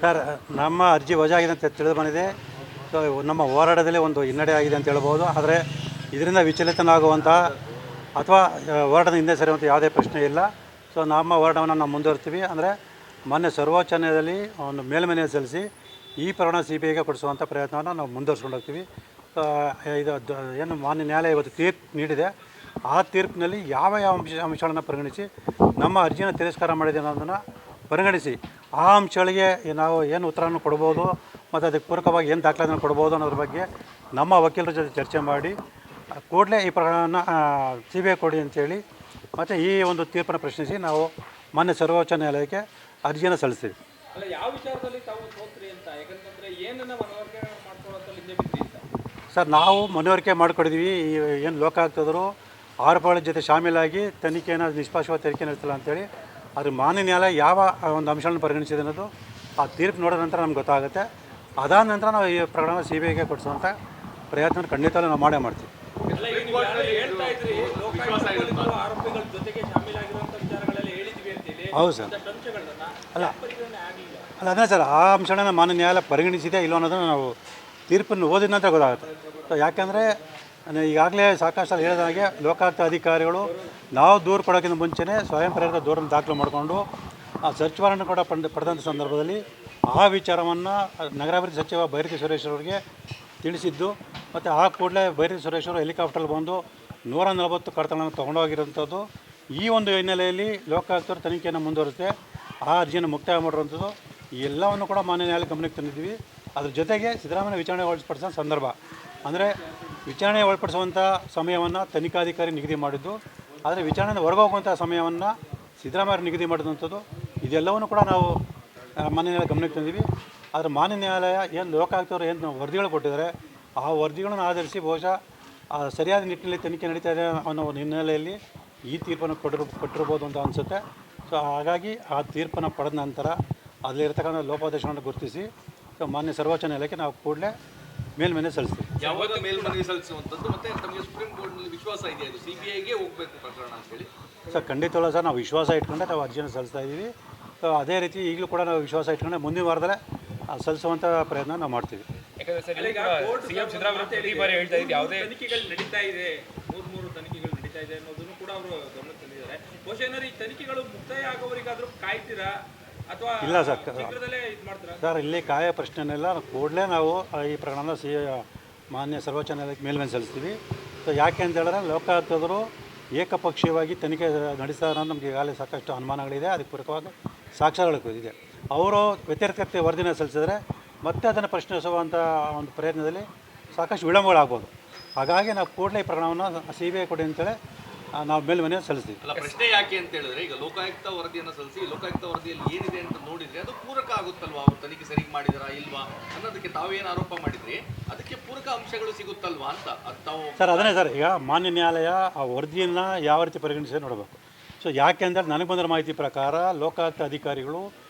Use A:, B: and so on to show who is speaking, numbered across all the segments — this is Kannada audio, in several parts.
A: ಸರ್, ನಮ್ಮ ಅರ್ಜಿ ವಜಾ ಆಗಿದೆ ಅಂತ ತಿಳಿದು ಬಂದಿದೆ. ಸೊ ನಮ್ಮ ಹೋರಾಟದಲ್ಲಿ ಒಂದು ಹಿನ್ನಡೆ ಆಗಿದೆ ಅಂತ ಹೇಳ್ಬೋದು. ಆದರೆ ಇದರಿಂದ ವಿಚಲಿತನಾಗುವಂಥ ಅಥವಾ ಹೋರಾಟದ ಹಿಂದೆ ಸರಿಯುವಂಥ ಯಾವುದೇ ಪ್ರಶ್ನೆ ಇಲ್ಲ. ಸೊ ನಮ್ಮ ಹೋರಾಟವನ್ನು ನಾವು ಮುಂದುವರಿಸ್ತೀವಿ. ಅಂದರೆ ಮೊನ್ನೆ ಸರ್ವೋಚ್ಚ ನ್ಯಾಯಾಲಯದಲ್ಲಿ ಒಂದು ಮೇಲ್ಮನವಿ ಸಲ್ಲಿಸಿ ಈ ಪ್ರಕರಣ CBIಗೆ ಕೊಡಿಸುವಂಥ ಪ್ರಯತ್ನವನ್ನು ನಾವು ಮುಂದುವರ್ಸ್ಕೊಂಡು ಹೋಗ್ತೀವಿ. ಇದು ಏನು ಮಾನ್ಯ ನ್ಯಾಯಾಲಯ ಇವತ್ತು ತೀರ್ಪು ನೀಡಿದೆ, ಆ ತೀರ್ಪಿನಲ್ಲಿ ಯಾವ ಅಂಶಗಳನ್ನು ಪರಿಗಣಿಸಿ ನಮ್ಮ ಅರ್ಜಿಯನ್ನು ತಿರಸ್ಕಾರ ಮಾಡಿದೆ ಅನ್ನೋದನ್ನು ಪರಿಗಣಿಸಿ ಆ ಅಂಶಗಳಿಗೆ ನಾವು ಏನು ಉತ್ತರವನ್ನು ಕೊಡ್ಬೋದು ಮತ್ತು ಅದಕ್ಕೆ ಪೂರಕವಾಗಿ ಏನು ದಾಖಲಾತಿಯನ್ನು ಕೊಡ್ಬೋದು ಅನ್ನೋದ್ರ ಬಗ್ಗೆ ನಮ್ಮ ವಕೀಲರ ಜೊತೆ ಚರ್ಚೆ ಮಾಡಿ ಕೂಡಲೇ ಈ ಪ್ರಕರಣವನ್ನು CBI ಕೊಡಿ ಅಂತೇಳಿ ಮತ್ತು ಈ ಒಂದು ತೀರ್ಪನ್ನು ಪ್ರಶ್ನಿಸಿ ನಾವು ಮಾನ್ಯ ಸರ್ವೋಚ್ಚ ನ್ಯಾಯಾಲಯಕ್ಕೆ ಅರ್ಜಿಯನ್ನು ಸಲ್ಲಿಸ್ತೀವಿ.
B: ಅಲ್ಲ, ಯಾವ ವಿಚಾರದಲ್ಲಿ ತಾವು ಸೋತ್ರಿ ಅಂತ, ಯಾಕಂತಂದ್ರೆ ಏನನ್ನ ಮನವರಿಕೆ ಮಾಡ್ಕೊಳ್ಳೋದ್ರಲ್ಲಿ ಹಿಂದೆ ಬಿದ್ರಿ ಅಂತ?
A: ಸರ್, ನಾವು ಮನವರಿಕೆ ಮಾಡಿಕೊಡಿದ್ವಿ. ಏನು ಲೋಕಾಯುಕ್ತರು ಆರೋಪಗಳ ಜೊತೆ ಶಾಮೀಲಾಗಿ ತನಿಖೆಯನ್ನು ನಿಷ್ಪಕ್ಷಪಾತ ತನಿಖೆ ನಡೆಸಿಲ್ಲ ಅಂತೇಳಿ. ಆದರೆ ಮಾನ್ಯ ನ್ಯಾಯಾಲಯ ಯಾವ ಒಂದು ಅಂಶಗಳನ್ನು ಪರಿಗಣಿಸಿದೆ ಅನ್ನೋದು ಆ ತೀರ್ಪು ನೋಡಿದ ನಂತರ ನಮ್ಗೆ ಗೊತ್ತಾಗುತ್ತೆ. ಅದಾದ ನಂತರ ನಾವು ಈ ಪ್ರಕರಣ CBIಗೆ ಕೊಡಿಸುವಂಥ ಪ್ರಯತ್ನ ಖಂಡಿತವೂ ನಾವು ಮಾಡೇ ಮಾಡ್ತೀವಿ. ಹೌದು ಸರ್. ಅಲ್ಲ ಅದೇ ಸರ್, ಆ ಅಂಶಗಳನ್ನ ಮಾನ್ಯ ನ್ಯಾಯಾಲಯ ಪರಿಗಣಿಸಿದೆ ಇಲ್ಲೋ ಅನ್ನೋದನ್ನು ನಾವು ತೀರ್ಪನ್ನು ಓದಿದ ನಂತರ ಗೊತ್ತಾಗುತ್ತೆ. ಸೊ ಯಾಕೆಂದರೆ ಈಗಾಗಲೇ ಸಾಕಷ್ಟು ಹೇಳಿದ ಹಾಗೆ ಲೋಕಾಯುಕ್ತ ಅಧಿಕಾರಿಗಳು ನಾವು ದೂರು ಕೊಡೋಕ್ಕಿಂತ ಮುಂಚೆನೇ ಸ್ವಯಂ ಪ್ರೇರಿತ ದೂರನ್ನು ದಾಖಲು ಮಾಡಿಕೊಂಡು ಆ ಸರ್ಚ್ ವಾರೆಂಟ್ ಕೂಡ ಪಡೆದಂಥ ಸಂದರ್ಭದಲ್ಲಿ ಆ ವಿಚಾರವನ್ನು ನಗರಾಭಿವೃದ್ಧಿ ಸಚಿವ ಬೈರತಿ ಸುರೇಶ್ ಅವರಿಗೆ ತಿಳಿಸಿದ್ದು ಮತ್ತು ಆ ಕೂಡಲೇ ಬೈರತಿ ಸುರೇಶ್ ಅವರು ಹೆಲಿಕಾಪ್ಟರ್ ಬಂದು 140 ಕಡತಗಳನ್ನು ತೊಗೊಂಡೋಗಿರೋಂಥದ್ದು. ಈ ಒಂದು ಹಿನ್ನೆಲೆಯಲ್ಲಿ ಲೋಕಾಯುಕ್ತರು ತನಿಖೆಯನ್ನು ಮುಂದುವರಿಸುತ್ತೆ ಆ ಅರ್ಜಿಯನ್ನು ಮುಕ್ತಾಯ ಮಾಡಿರುವಂಥದ್ದು ಈ ಎಲ್ಲವನ್ನು ಕೂಡ ಮಾನ್ಯ ನ್ಯಾಯಾಲಯ ಗಮನಕ್ಕೆ ತಂದಿದ್ವಿ. ಅದ್ರ ಜೊತೆಗೆ ಸಿದ್ದರಾಮಯ್ಯ ವಿಚಾರಣೆ ಒಳಪಡಿಸೋ ಸಂದರ್ಭ ಅಂದರೆ ವಿಚಾರಣೆ ಒಳಪಡಿಸುವಂಥ ಸಮಯವನ್ನು ತನಿಖಾಧಿಕಾರಿ ನಿಗದಿ ಮಾಡಿದ್ದು, ಆದರೆ ವಿಚಾರಣೆಯಿಂದ ಹೊರಗೋಗುವಂಥ ಸಮಯವನ್ನು ಸಿದ್ದರಾಮಯ್ಯ ನಿಗದಿ ಮಾಡಿದಂಥದ್ದು ಇದೆಲ್ಲವನ್ನು ಕೂಡ ನಾವು ಮಾನ್ಯ ನ್ಯಾಯಾಲಯ ಗಮನಕ್ಕೆ ತಂದಿದ್ವಿ. ಆದರೆ ಮಾನ್ಯ ನ್ಯಾಯಾಲಯ ಏನು ಲೋಕಾಯುಕ್ತವರು ಏನು ವರದಿಗಳು ಕೊಟ್ಟಿದ್ದಾರೆ ಆ ವರದಿಗಳನ್ನು ಆಧರಿಸಿ ಬಹುಶಃ ಸರಿಯಾದ ನಿಟ್ಟಿನಲ್ಲಿ ತನಿಖೆ ನಡೀತಾ ಇದೆ ಅನ್ನೋ ಒಂದು ಹಿನ್ನೆಲೆಯಲ್ಲಿ ಈ ತೀರ್ಪನ್ನು ಕೊಟ್ಟಿರ್ಬೋದು ಅಂತ ಅನಿಸುತ್ತೆ. ಸೊ ಹಾಗಾಗಿ ಆ ತೀರ್ಪನ್ನು ಪಡೆದ ನಂತರ ಅದರಲ್ಲಿರ್ತಕ್ಕಂಥ ಲೋಪದೋಷಗಳನ್ನು ಗುರುತಿಸಿ ಸೊ ಮಾನ್ಯ ಸರ್ವೋಚ್ಚ ನ್ಯಾಯಾಲಯಕ್ಕೆ ನಾವು ಕೂಡಲೇ ಮೇಲ್ಮನವಿ ಸಲ್ಲಿಸ್ತೀವಿ.
C: ಯಾವಾಗ ಮೇಲ್ಮನವಿ ಸಲ್ಲಿಸುವಂಥದ್ದು ಮತ್ತು ತಮಗೆ ಸುಪ್ರೀಂ ಕೋರ್ಟ್ನಲ್ಲಿ ವಿಶ್ವಾಸ ಇದೆ ಅದು CBIಗೆ ಹೋಗಬೇಕು ಪ್ರಕರಣ ಅಂತೇಳಿ?
A: ಸರ್, ಖಂಡಿತವಲ್ಲ ಸರ್, ನಾವು ವಿಶ್ವಾಸ ಇಟ್ಕೊಂಡೆ ನಾವು ಅರ್ಜಿಯನ್ನು ಸಲ್ಲಿಸ್ತಾ ಇದ್ದೀವಿ. ಸೊ ಅದೇ ರೀತಿ ಈಗಲೂ ಕೂಡ ನಾವು ವಿಶ್ವಾಸ ಇಟ್ಕೊಂಡೆ ಮುಂದಿನ ವಾರದಲ್ಲೇ ಸಲ್ಲಿಸುವಂಥ ಪ್ರಯತ್ನ ನಾವು ಮಾಡ್ತೀವಿ.
B: ಯಾಕಂದರೆ ಸರ್, CM ಸಿದ್ದರಾಮಯ್ಯ ಬಾರಿ ಹೇಳ್ತಾ ಇದ್ದು ಯಾವುದೇ ತನಿಖೆಗಳು ನಡೀತಾ ಇದೆ, 3 ತನಿಖೆಗಳು ನಡೀತಾ ಇದೆ ಅನ್ನೋದನ್ನು ಕೂಡ ಅವರು ಗಮನಕ್ಕೆ ತಂದಿದ್ದಾರೆ. ಬಹುಶಃ ಏನಾದ್ರು ಈ ತನಿಖೆಗಳು ಮುಕ್ತಾಯ ಆಗೋವರೆಗಾದರೂ ಕಾಯ್ತೀರಾ ಅಥವಾ
A: ಇಲ್ಲ ಸರ್,
B: ಶೀಘ್ರದಲ್ಲೇ ಇದು ಮಾಡ್ತೀರಾ?
A: ಸರ್ ಇಲ್ಲಿ ಕಾಯ ಪ್ರಶ್ನೆನೆಲ್ಲ ಕೂಡಲೇ ನಾವು ಈ ಪ್ರಕರಣನ ಮಾನ್ಯ ಸರ್ವೋಚ್ಚ ನ್ಯಾಯಾಲಯಕ್ಕೆ ಮೇಲ್ಮನವಿ ಸಲ್ಲಿಸ್ತೀವಿ. ಸೊ ಯಾಕೆ ಅಂತ ಹೇಳಿದ್ರೆ ಲೋಕಾಯುಕ್ತರು ಏಕಪಕ್ಷೀಯವಾಗಿ ತನಿಖೆ ನಡೆಸ್ತಾರೆ ಅನ್ನೋದು ನಮಗೆ ಈಗಾಗಲೇ ಸಾಕಷ್ಟು ಅನುಮಾನಗಳಿದೆ. ಅದಕ್ಕೆ ಪೂರಕವಾಗಿ ಸಾಕ್ಷ್ಯಗಳು ಇದೆ. ಅವರು ವ್ಯತಿರಿಕ್ತ ವರದಿನ ಸಲ್ಲಿಸಿದ್ರೆ ಮತ್ತೆ ಅದನ್ನು ಪ್ರಶ್ನಿಸುವಂಥ ಒಂದು ಪ್ರಯತ್ನದಲ್ಲಿ ಸಾಕಷ್ಟು ವಿಳಂಬಗಳಾಗ್ಬೋದು. ಹಾಗಾಗಿ ನಾವು ಕೂಡಲೇ ಈ ಪ್ರಕರಣವನ್ನು CBI ಕೊಡಿ ಅಂತೇಳಿ ನಾವು ಮೇಲ್ಮನವಿ ಸಲ್ಲಿಸ್ತೀವಿ.
C: ಅಲ್ಲ, ಪ್ರಶ್ನೆ ಯಾಕೆ ಅಂತ ಹೇಳಿದ್ರೆ ಈಗ ಲೋಕಾಯುಕ್ತ ವರದಿಯನ್ನು ಸಲ್ಲಿಸಿ ಲೋಕಾಯುಕ್ತ ವರದಿಯಲ್ಲಿ ಏನಿದೆ ಅಂತ ನೋಡಿದ್ರೆ ಅದು ಪೂರಕ ಆಗುತ್ತಲ್ವಾ, ಅವರು ತನಿಖೆ ಸರಿಗೆ ಮಾಡಿದಾರಾ ಇಲ್ವಾ ಅನ್ನೋದಕ್ಕೆ ತಾವೇನು ಆರೋಪ ಮಾಡಿದ್ರಿ ಅದಕ್ಕೆ ಪೂರಕ ಅಂಶಗಳು ಸಿಗುತ್ತಲ್ವಾ ಅಂತ ಅದು ತಾವು. ಸರ್,
A: ಅದನ್ನೇ ಸರ್, ಈಗ ಮಾನ್ಯ ನ್ಯಾಯಾಲಯ ಆ ವರದಿಯನ್ನು ಯಾವ ರೀತಿ ಪರಿಗಣಿಸಿ ನೋಡಬೇಕು. ಸೊ ಯಾಕೆ ಅಂದರೆ ನನಗೆ ಬಂದಿರೋ ಮಾಹಿತಿ ಪ್ರಕಾರ ಲೋಕಾಯುಕ್ತ ಅಧಿಕಾರಿಗಳು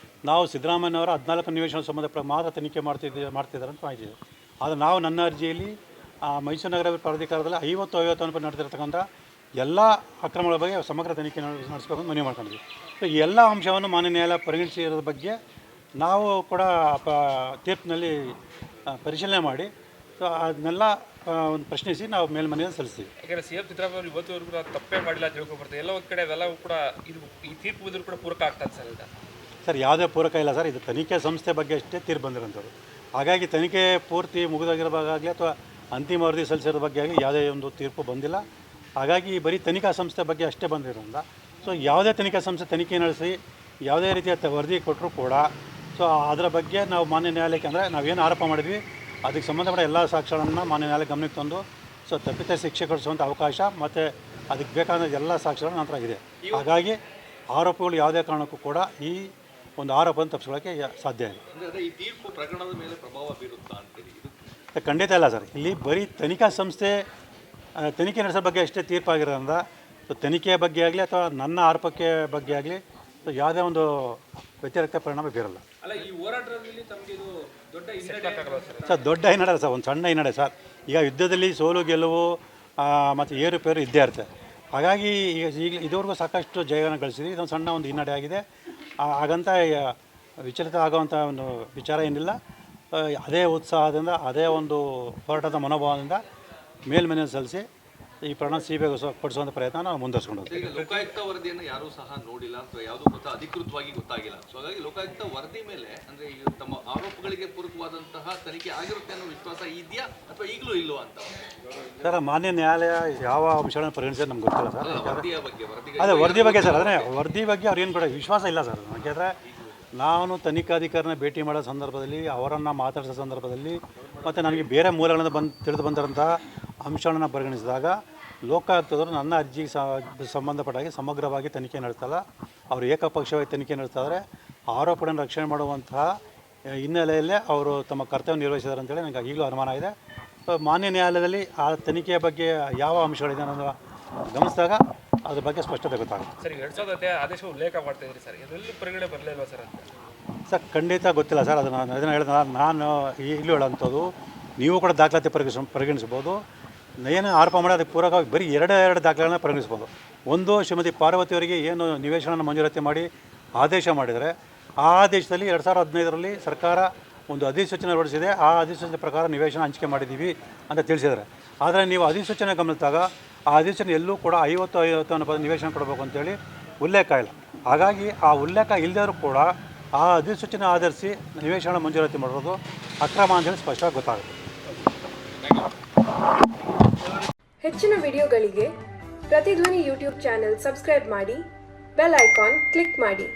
A: ನಾವು ಸಿದ್ದರಾಮಯ್ಯನವರ 14 ನಿವೇಶನ ಸಂಬಂಧ ಮಾತ್ರ ತನಿಖೆ ಮಾಡ್ತಿದ್ದಾರೆ ಅಂತ ಮಾಹಿತಿ ಇದೆ. ಆದರೆ ನಾವು ನನ್ನ ಅರ್ಜಿಯಲ್ಲಿ ಮೈಸೂರು ನಗರ ಪ್ರಾಧಿಕಾರದಲ್ಲಿ 50-51 ನಡೆದಿರ್ತಕ್ಕಂಥ ಎಲ್ಲ ಅಕ್ರಮಗಳ ಬಗ್ಗೆ ಸಮಗ್ರ ತನಿಖೆ ನಡೆಸಬೇಕು ಅಂತ ಮನವಿ ಮಾಡ್ಕೊಂಡಿದ್ವಿ. ಸೊ ಈ ಎಲ್ಲ ಅಂಶವನ್ನು ಮಾನ್ಯ ನ್ಯಾಯಾಲಯ ಪರಿಗಣಿಸಿರೋದ್ರ ಬಗ್ಗೆ ನಾವು ಕೂಡ ತೀರ್ಪಿನಲ್ಲಿ ಪರಿಶೀಲನೆ ಮಾಡಿ ಸೊ ಅದನ್ನೆಲ್ಲ ಒಂದು ಪ್ರಶ್ನಿಸಿ ನಾವು ಮೇಲ್ಮನವಿಯನ್ನು ಸಲ್ಲಿಸ್ತೀವಿ.
B: ಯಾಕಂದರೆ CM ಸಿದ್ದರಾಮಯ್ಯ ಇವತ್ತುವರೆಗೂ ಕೂಡ ತಪ್ಪೇ ಮಾಡಿಲ್ಲ ಅಂತ ಹೇಳ್ಕೊಬರ್ತದೆ. ಎಲ್ಲ ಒಂದು ಕಡೆ ಅವೆಲ್ಲವೂ ಕೂಡ ಇದು ಈ ತೀರ್ಪು ಬಂದರೂ ಕೂಡ ಪೂರಕ ಆಗ್ತದೆ ಸರ್ ಈಗ?
A: ಸರ್, ಯಾವುದೇ ಪೂರಕ ಇಲ್ಲ ಸರ್, ಇದು ತನಿಖೆ ಸಂಸ್ಥೆ ಬಗ್ಗೆ ಅಷ್ಟೇ ತೀರ್ಪು ಬಂದಿರೋಂಥದ್ದು. ಹಾಗಾಗಿ ತನಿಖೆ ಪೂರ್ತಿ ಮುಗಿದೋಗಿರೋವಾಗಲಿ ಅಥವಾ ಅಂತಿಮ ವರದಿ ಸಲ್ಲಿಸಿರೋ ಬಗ್ಗೆ ಆಗಲಿ ಯಾವುದೇ ಒಂದು ತೀರ್ಪು ಬಂದಿಲ್ಲ. ಹಾಗಾಗಿ ಬರೀ ತನಿಖಾ ಸಂಸ್ಥೆ ಬಗ್ಗೆ ಅಷ್ಟೇ ಬಂದಿರೋದ್ರಿಂದ ಸೊ ಯಾವುದೇ ತನಿಖಾ ಸಂಸ್ಥೆ ತನಿಖೆ ನಡೆಸಿ ಯಾವುದೇ ರೀತಿಯ ವರದಿ ಕೊಟ್ಟರೂ ಕೂಡ ಸೊ ಅದರ ಬಗ್ಗೆ ನಾವು ಮಾನ್ಯ ನ್ಯಾಯಾಲಯಕ್ಕೆ ಅಂದರೆ ನಾವೇನು ಆರೋಪ ಮಾಡಿದ್ವಿ ಅದಕ್ಕೆ ಸಂಬಂಧಪಟ್ಟ ಎಲ್ಲ ಸಾಕ್ಷ್ಯಗಳನ್ನು ಮಾನ್ಯ ನ್ಯಾಯಾಲಯ ಗಮನಕ್ಕೆ ತಂದು ಸೊ ತಪ್ಪಿತ ಶಿಕ್ಷೆ ಕೊಡಿಸುವಂಥ ಅವಕಾಶ ಮತ್ತು ಅದಕ್ಕೆ ಬೇಕಾದ ಎಲ್ಲ ಸಾಕ್ಷ್ಯಗಳು ನಂತರ ಇದೆ. ಹಾಗಾಗಿ ಆರೋಪಗಳು ಯಾವುದೇ ಕಾರಣಕ್ಕೂ ಕೂಡ ಈ ಒಂದು ಆರೋಪವನ್ನು ತಪ್ಪಿಸ್ಕೊಳ್ಳೋಕ್ಕೆ ಸಾಧ್ಯ ಇದೆ.
C: ಈ ತೀರ್ಪು ಪ್ರಕರಣದ ಮೇಲೆ ಪ್ರಭಾವ ಬೀರುತ್ತಾ ಅಂತೇಳಿ?
A: ಖಂಡಿತ ಇಲ್ಲ ಸರ್, ಇಲ್ಲಿ ಬರೀ ತನಿಖಾ ಸಂಸ್ಥೆ ತನಿಖೆ ನಡೆಸೋ ಬಗ್ಗೆ ಅಷ್ಟೇ ತೀರ್ಪಾಗಿರೋದ್ರಿಂದ ಸೊ ತನಿಖೆಯ ಬಗ್ಗೆ ಆಗಲಿ ಅಥವಾ ನನ್ನ ಆರೋಪಕ್ಕೆ ಬಗ್ಗೆ ಆಗಲಿ ಸೊ ಯಾವುದೇ ಒಂದು ವ್ಯತಿರಿಕ್ತ ಪರಿಣಾಮ ಬೀರಲ್ಲ. ಸರ್, ದೊಡ್ಡ ಹಿನ್ನಡೆ ಸರ್, ಒಂದು ಸಣ್ಣ ಹಿನ್ನಡೆ ಸರ್. ಈಗ ಯುದ್ಧದಲ್ಲಿ ಸೋಲು ಗೆಲುವು ಮತ್ತು ಏರುಪೇರು ಇದ್ದೇ ಇರುತ್ತೆ. ಹಾಗಾಗಿ ಈಗ ಇದುವರೆಗೂ ಸಾಕಷ್ಟು ಜಯವನ್ನು ಗಳಿಸಿದ್ವಿ. ಇದೊಂದು ಸಣ್ಣ ಒಂದು ಹಿನ್ನಡೆ ಆಗಿದೆ. ಹಾಗಂತ ವಿಚಲಿತ ಆಗುವಂಥ ಒಂದು ವಿಚಾರ ಏನಿಲ್ಲ. ಅದೇ ಉತ್ಸಾಹದಿಂದ ಅದೇ ಒಂದು ಹೋರಾಟದ ಮನೋಭಾವದಿಂದ ಮೇಲ್ಮನೆಯನ್ನು ಸಲ್ಲಿಸಿ ಈ ಪ್ರಕರಣ ಸಿಬಿಐಗೆ ಕೊಡಿಸುವಂಥ ಪ್ರಯತ್ನ ನಾವು ಮುಂದುವರಿಸ್ಕೊಂಡು ಹೋಗ್ತೀವಿ.
C: ಈಗ ಲೋಕಾಯುಕ್ತ ವರದಿಯನ್ನು ಯಾರೂ ಸಹ ನೋಡಿಲ್ಲ ಅಥವಾ ಯಾವುದೂ ಅಧಿಕೃತವಾಗಿ ಗೊತ್ತಾಗಿಲ್ಲ. ಸೊ ಹಾಗಾಗಿ ಲೋಕಾಯುಕ್ತ ವರದಿ ಮೇಲೆ ಅಂದರೆ ಈಗ ತಮ್ಮ ಆರೋಪಗಳಿಗೆ ಪೂರಕವಾದಂತಹ ತನಿಖೆ ಆಗಿರುತ್ತೆ ಅನ್ನೋ ವಿಶ್ವಾಸ ಇದೆಯಾ ಅಥವಾ ಈಗಲೂ ಇಲ್ವಾ ಅಂತ?
A: ಸರ್, ಮಾನ್ಯ ನ್ಯಾಯಾಲಯ ಯಾವ ಅಂಶಗಳನ್ನು ಪರಿಗಣಿಸಿದ್ರೆ ನಮ್ಗೆ ಗೊತ್ತಿಲ್ಲ ಸರ್.
C: ವರದಿಯ ಬಗ್ಗೆ
A: ಅದೇ ವರದಿ ಬಗ್ಗೆ ಸರ್, ಅದೇ ವರದಿ ಬಗ್ಗೆ ಅವ್ರೇನು ಕೂಡ ವಿಶ್ವಾಸ ಇಲ್ಲ ಸರ್. ಯಾಕೆಂದರೆ ನಾನು ತನಿಖಾಧಿಕಾರಿನ ಭೇಟಿ ಮಾಡೋ ಸಂದರ್ಭದಲ್ಲಿ, ಅವರನ್ನು ಮಾತಾಡಿಸೋ ಸಂದರ್ಭದಲ್ಲಿ ಮತ್ತು ನನಗೆ ಬೇರೆ ಮೂಲಗಳಿಂದ ತಿಳಿದು ಬಂದಿರೋಂಥ ಅಂಶಗಳನ್ನು ಪರಿಗಣಿಸಿದಾಗ ಲೋಕಾಯುಕ್ತದವರು ನನ್ನ ಅರ್ಜಿಗೆ ಸಂಬಂಧಪಟ್ಟಾಗಿ ಸಮಗ್ರವಾಗಿ ತನಿಖೆ ನಡೆಸ್ತಲ್ಲ. ಅವರು ಏಕಪಕ್ಷವಾಗಿ ತನಿಖೆ ನಡೆಸ್ತಾಯಿದ್ರೆ ಆರೋಪಗಳನ್ನು ರಕ್ಷಣೆ ಮಾಡುವಂತಹ ಹಿನ್ನೆಲೆಯಲ್ಲೇ ಅವರು ತಮ್ಮ ಕರ್ತವ್ಯ ನಿರ್ವಹಿಸಿದ್ದಾರೆ ಅಂತೇಳಿ ನನಗೆ ಈಗಲೂ ಅನುಮಾನ ಇದೆ. ಮಾನ್ಯ ನ್ಯಾಯಾಲಯದಲ್ಲಿ ಆ ತನಿಖೆಯ ಬಗ್ಗೆ ಯಾವ ಅಂಶಗಳಿದೆ ಅನ್ನೋದು ಗಮನಿಸಿದಾಗ ಅದ್ರ ಬಗ್ಗೆ ಸ್ಪಷ್ಟತೆ ಗೊತ್ತಾಗುತ್ತೆ.
B: ಸರ್, 2010 ಆದೇಶ ಉಲ್ಲೇಖ ಮಾಡ್ತಾ ಇದ್ರಿ ಸರ್, ಇದರಲ್ಲಿ ಪರಿಗಣನೆ ಬರಲಿಲ್ವಾ ಸರ್ ಅಂತ?
A: ಸರ್, ಖಂಡಿತ ಗೊತ್ತಿಲ್ಲ ಸರ್. ಅದನ್ನು ಹೇಳಿದ ನಾನು ಈಗಲೂ ಹೇಳೋಂಥದ್ದು, ನೀವು ಕೂಡ ದಾಖಲಾತಿ ಪರಿಗಣಿಸ್ಬೋದು. ಏನು ಆರೋಪ ಮಾಡಿ ಅದಕ್ಕೆ ಪೂರಕವಾಗಿ ಬರೀ ಎರಡು ದಾಖಲೆಗಳನ್ನ ಪರಿಗಣಿಸ್ಬೋದು. ಒಂದು, ಶ್ರೀಮತಿ ಪಾರ್ವತಿಯವರಿಗೆ ಏನು ನಿವೇಶನ ಮಂಜೂರಾತಿ ಮಾಡಿ ಆದೇಶ ಮಾಡಿದರೆ, ಆ ಆದೇಶದಲ್ಲಿ 2015ರಲ್ಲಿ ಸರ್ಕಾರ ಒಂದು ಅಧಿಸೂಚನೆ ಹೊರಡಿಸಿದೆ. ಆ ಅಧಿಸೂಚನೆ ಪ್ರಕಾರ ನಿವೇಶನ ಹಂಚಿಕೆ ಮಾಡಿದ್ದೀವಿ ಅಂತ ತಿಳಿಸಿದ್ದಾರೆ. ಆದರೆ ನೀವು ಅಧಿಸೂಚನೆ ಗಮನಿಸಿದಾಗ ಆ ಅಧಿಸೂಚನೆ ಎಲ್ಲೂ ಕೂಡ 50 ಅನ್ನೋ ನಿವೇಶನ ಕೊಡಬೇಕು ಅಂತೇಳಿ ಉಲ್ಲೇಖ ಇಲ್ಲ. ಹಾಗಾಗಿ ಆ ಉಲ್ಲೇಖ ಇಲ್ಲದರೂ ಕೂಡ ಆ ಅಧಿಸೂಚನೆ ಆಧರಿಸಿ ನಿವೇಶನ ಮಂಜೂರಾತಿ ಮಾಡಿರೋದು ಅಕ್ರಮ ಅಂತೇಳಿ ಸ್ಪಷ್ಟವಾಗಿ ಗೊತ್ತಾಗುತ್ತೆ.
D: ಹೆಚ್ಚಿನ ವಿಡಿಯೋಗಳಿಗೆ ಪ್ರತಿಧ್ವನಿ ಯೂಟ್ಯೂಬ್ ಚಾನೆಲ್ ಸಬ್ಸ್ಕ್ರೈಬ್ ಮಾಡಿ, ಬೆಲ್ ಐಕಾನ್ ಕ್ಲಿಕ್ ಮಾಡಿ.